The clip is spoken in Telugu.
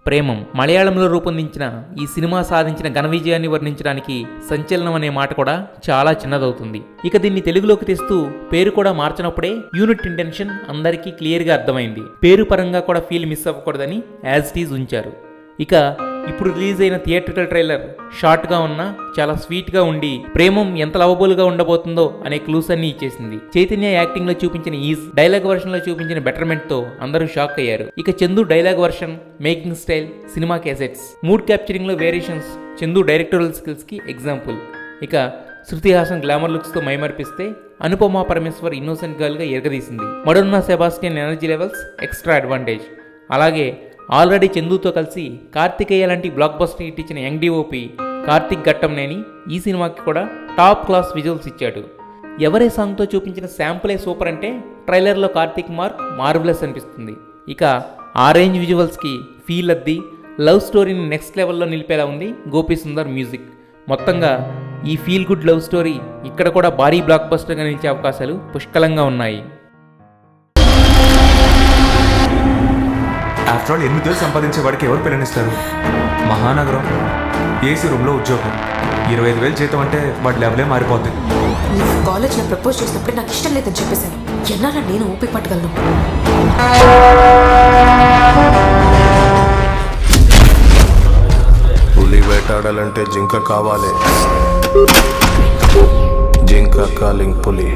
ప్రేమం మలయాళంలో రూపొందించిన ఈ సినిమా సాధించిన ఘన విజయాన్ని వర్ణించడానికి సంచలనం అనే మాట కూడా చాలా చిన్నదవుతుంది. ఇక దీన్ని తెలుగులోకి తెస్తూ పేరు కూడా మార్చినప్పుడే యూనిట్ ఇంటెన్షన్ అందరికీ క్లియర్గా అర్థమైంది. పేరు పరంగా కూడా ఫీల్ మిస్ అవ్వకూడదని యాజ్ ఇట్ ఈజ్ ఉంచారు. ఇక ఇప్పుడు రిలీజ్ అయిన థియేట్రికల్ ట్రైలర్ షార్ట్గా ఉన్నా చాలా స్వీట్గా ఉండి ప్రేమం ఎంత లవబుల్గా ఉండబోతుందో అనే క్లూస్ అన్ని ఇచ్చేసింది. చైతన్య యాక్టింగ్లో చూపించిన ఈజ్, డైలాగ్ వర్షన్లో చూపించిన బెటర్మెంట్తో అందరూ షాక్ అయ్యారు. ఇక Chandu dialogue version, making style, cinema cassettes, mood క్యాప్చరింగ్లో వేరియేషన్స్ చందు డైరెక్టరల్ స్కిల్స్కి ఎగ్జాంపుల్. ఇక శృతి హాసన్ గ్లామర్ లుక్స్తో మైమర్పిస్తే అనుపమా పరమేశ్వర్ ఇన్నోసెంట్ గర్ల్గా ఎరగదీసింది. Madonna Sebastian energy levels extra advantage. అలాగే ఆల్రెడీ చందుతో కలిసి కార్తికేయ లాంటి బ్లాక్ బస్టర్ హిట్ ఇచ్చిన యంగ్ డిఓపి కార్తిక్ ఘట్టంనేని ఈ సినిమాకి కూడా టాప్ క్లాస్ విజువల్స్ ఇచ్చాడు. ఎవరే సాంగ్తో చూపించిన శాంపులే సూపర్ అంటే ట్రైలర్లో కార్తిక్ మార్వెలస్ అనిపిస్తుంది. ఇక ఆ రేంజ్ విజువల్స్కి ఫీల్ అద్ది లవ్ స్టోరీని నెక్స్ట్ లెవెల్లో నిలిపేలా ఉంది గోపి సుందర్ మ్యూజిక్. మొత్తంగా ఈ ఫీల్ గుడ్ లవ్ స్టోరీ ఇక్కడ కూడా భారీ బ్లాక్ బస్టర్గా నిలిచే అవకాశాలు పుష్కలంగా ఉన్నాయి. ఆఫ్టర్ ఆల్ 8,000 సంపాదించే వాడికి ఎవరు పిల్లనిస్తారు? మహానగరం, ఏసీ రూమ్లో ఉద్యోగం, 25,000 జీతం అంటే వాడి లెవెలే మారిపోద్ది. నువ్వు కాలేజ్లో ప్రపోజ్ చేసినప్పుడు నాకు ఇష్టం లేదని చెప్పేశాను. ఎన్నాళ్ళ నేను ఊపి పట్టగలను? పులి వేటాడాలంటే జింక కావాలి. జింక కాలింగ్ పులి.